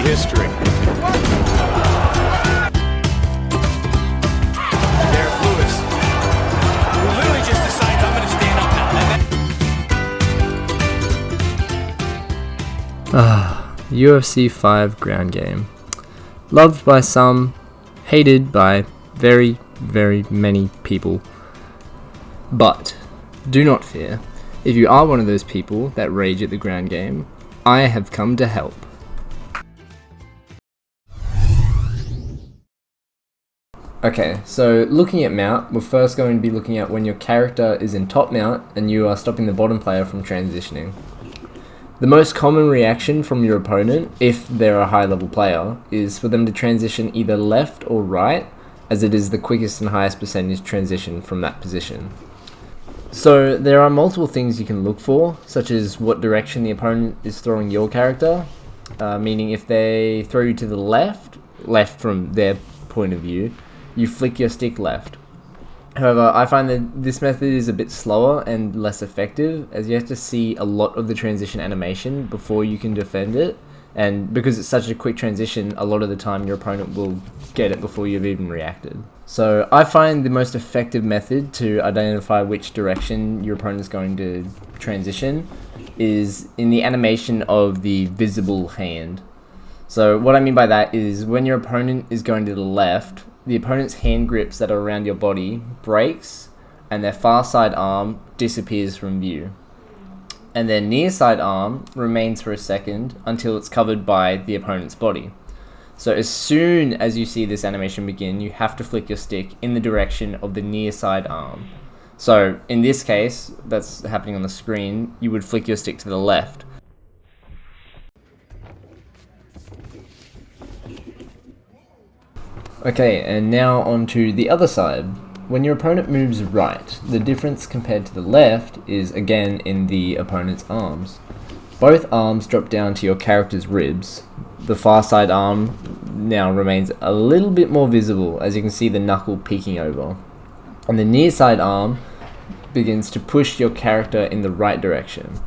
history. Derek Lewis, who literally just decided I'm going to stand up now. UFC 5 ground game. Loved by some, hated by very, very many people. But do not fear. If you are one of those people that rage at the ground game, I have come to help. Okay, so looking at mount, we're first going to be looking at when your character is in top mount and you are stopping the bottom player from transitioning. The most common reaction from your opponent, if they're a high level player, is for them to transition either left or right, as it is the quickest and highest percentage transition from that position. So there are multiple things you can look for, such as what direction the opponent is throwing your character, meaning if they throw you to the left from their point of view, you flick your stick left. However, I find that this method is a bit slower and less effective, as you have to see a lot of the transition animation before you can defend it, and because it's such a quick transition, a lot of the time your opponent will get it before you've even reacted. So I find the most effective method to identify which direction your opponent is going to transition is in the animation of the visible hand. So what I mean by that is when your opponent is going to the left, the opponent's hand grips that are around your body breaks and their far side arm disappears from view. And their near side arm remains for a second until it's covered by the opponent's body. So as soon as you see this animation begin, you have to flick your stick in the direction of the near side arm. So in this case, that's happening on the screen, you would flick your stick to the left. Okay, and now on to the other side. When your opponent moves right, the difference compared to the left is again in the opponent's arms. Both arms drop down to your character's ribs. The far side arm now remains a little bit more visible, as you can see the knuckle peeking over. And the near side arm begins to push your character in the right direction.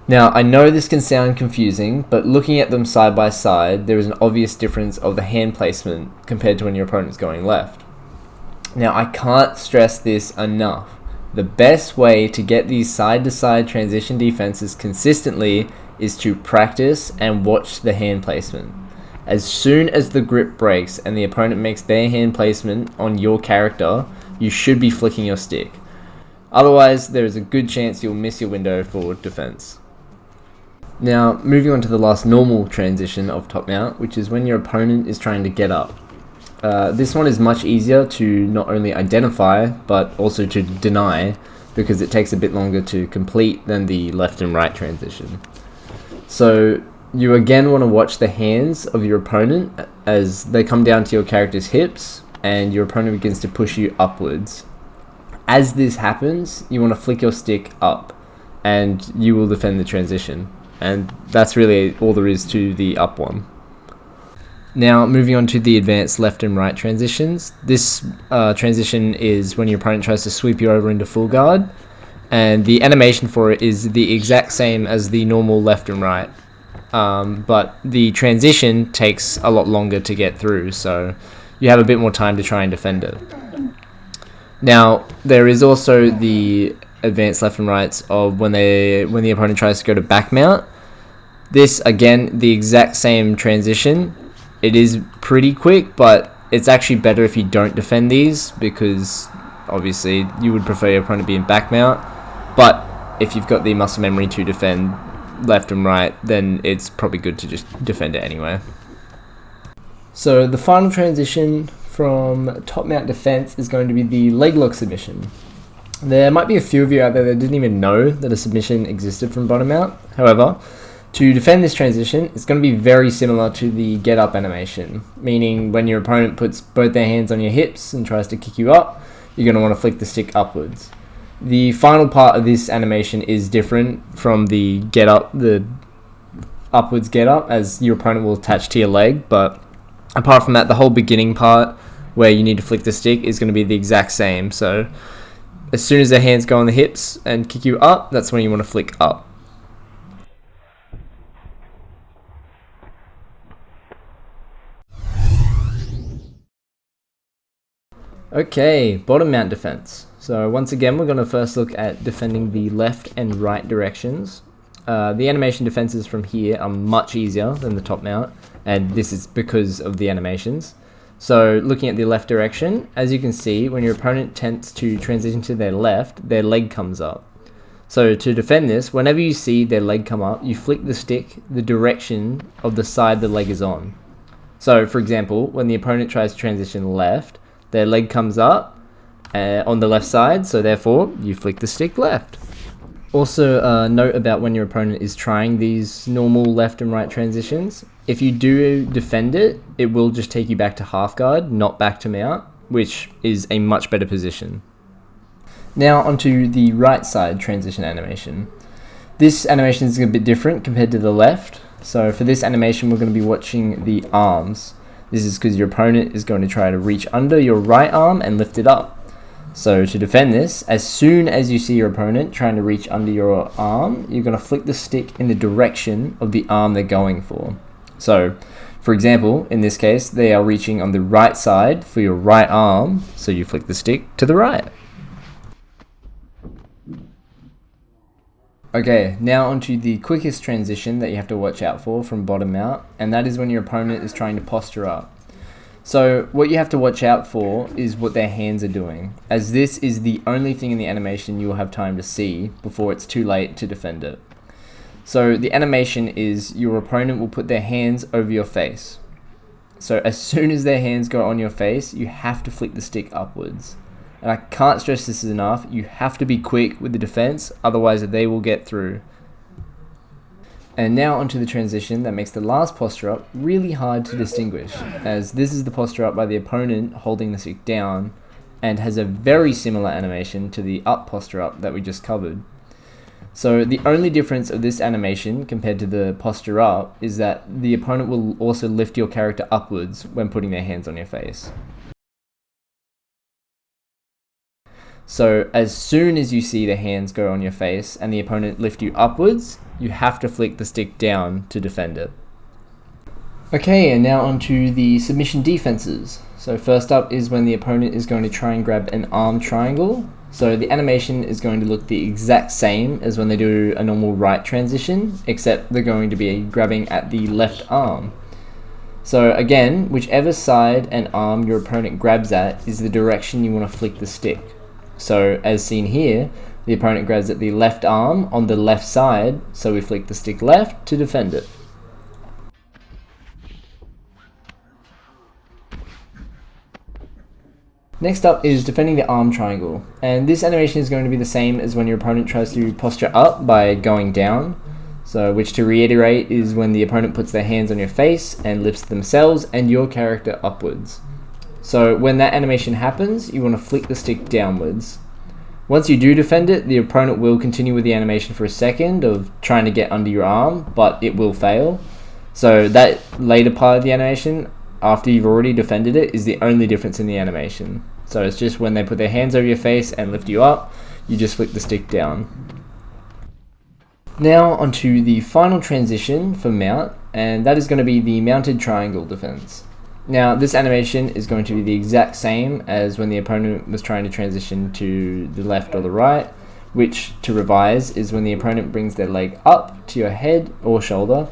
Now, I know this can sound confusing, but looking at them side by side, there is an obvious difference of the hand placement compared to when your opponent's going left. Now, I can't stress this enough. The best way to get these side-to-side transition defenses consistently is to practice and watch the hand placement. As soon as the grip breaks and the opponent makes their hand placement on your character, you should be flicking your stick. Otherwise, there is a good chance you'll miss your window for defense. Now, moving on to the last normal transition of top mount, which is when your opponent is trying to get up. This one is much easier to not only identify, but also to deny, because it takes a bit longer to complete than the left and right transition. So, you again want to watch the hands of your opponent as they come down to your character's hips, and your opponent begins to push you upwards. As this happens, you want to flick your stick up, and you will defend the transition. And that's really all there is to the up one. Now, moving on to the advanced left and right transitions. This transition is when your opponent tries to sweep you over into full guard, and the animation for it is the exact same as the normal left and right. But the transition takes a lot longer to get through, so you have a bit more time to try and defend it. Now, there is also the advanced left and rights of when the opponent tries to go to back mount. This, again, the exact same transition. It is pretty quick, but it's actually better if you don't defend these, because obviously you would prefer your opponent be in back mount. But if you've got the muscle memory to defend left and right, then it's probably good to just defend it anyway. So the final transition from top mount defense is going to be the leg lock submission. There might be a few of you out there that didn't even know that a submission existed from bottom mount. However, to defend this transition, it's going to be very similar to the get up animation, meaning when your opponent puts both their hands on your hips and tries to kick you up, you're going to want to flick the stick upwards. The final part of this animation is different from the get up, the upwards get up, as your opponent will attach to your leg, but apart from that, the whole beginning part where you need to flick the stick is going to be the exact same. So as soon as their hands go on the hips and kick you up, that's when you want to flick up. Okay, bottom mount defense. So once again, we're going to first look at defending the left and right directions. The animation defenses from here are much easier than the top mount, and this is because of the animations. So looking at the left direction, as you can see, when your opponent attempts to transition to their left, their leg comes up. So to defend this, whenever you see their leg come up, you flick the stick the direction of the side the leg is on. So for example, when the opponent tries to transition left, their leg comes up on the left side, so therefore you flick the stick left. Also, note about when your opponent is trying these normal left and right transitions. If you do defend it, it will just take you back to half guard, not back to mount, which is a much better position. Now onto the right side transition animation. This animation is a bit different compared to the left. So for this animation, we're going to be watching the arms. This is because your opponent is going to try to reach under your right arm and lift it up. So to defend this, as soon as you see your opponent trying to reach under your arm, you're going to flick the stick in the direction of the arm they're going for. So, for example, in this case, they are reaching on the right side for your right arm, so you flick the stick to the right. Okay, now onto the quickest transition that you have to watch out for from bottom out, and that is when your opponent is trying to posture up. So what you have to watch out for is what their hands are doing, as this is the only thing in the animation you will have time to see before it's too late to defend it. So the animation is your opponent will put their hands over your face. So as soon as their hands go on your face, you have to flick the stick upwards. And I can't stress this enough, you have to be quick with the defense, otherwise they will get through. And now onto the transition that makes the last posture up really hard to distinguish, as this is the posture up by the opponent holding the stick down, and has a very similar animation to the up posture up that we just covered. So the only difference of this animation compared to the posture up is that the opponent will also lift your character upwards when putting their hands on your face. So as soon as you see the hands go on your face and the opponent lift you upwards, you have to flick the stick down to defend it. Okay, and now onto the submission defenses. So first up is when the opponent is going to try and grab an arm triangle. So the animation is going to look the exact same as when they do a normal right transition, except they're going to be grabbing at the left arm. So again, whichever side and arm your opponent grabs at is the direction you want to flick the stick. So as seen here, the opponent grabs at the left arm on the left side, so we flick the stick left to defend it. Next up is defending the arm triangle, and this animation is going to be the same as when your opponent tries to posture up by going down. So which, to reiterate, is when the opponent puts their hands on your face and lifts themselves and your character upwards. So when that animation happens, you want to flick the stick downwards. Once you do defend it, the opponent will continue with the animation for a second of trying to get under your arm, but it will fail. So that later part of the animation, after you've already defended it, is the only difference in the animation. So it's just when they put their hands over your face and lift you up, you just flick the stick down. Now onto the final transition for mount, and that is going to be the mounted triangle defense. Now this animation is going to be the exact same as when the opponent was trying to transition to the left or the right, which, to revise, is when the opponent brings their leg up to your head or shoulder,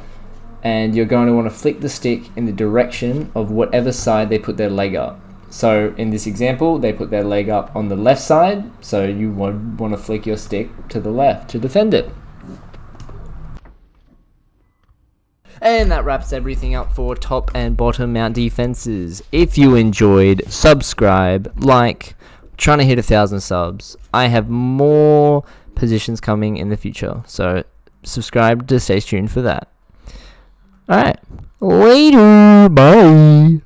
and you're going to want to flick the stick in the direction of whatever side they put their leg up. So in this example, they put their leg up on the left side, so you would want to flick your stick to the left to defend it. And that wraps everything up for top and bottom mount defenses. If you enjoyed, subscribe, like, trying to hit 1,000 subs. I have more positions coming in the future, so subscribe to stay tuned for that. Alright, later, bye.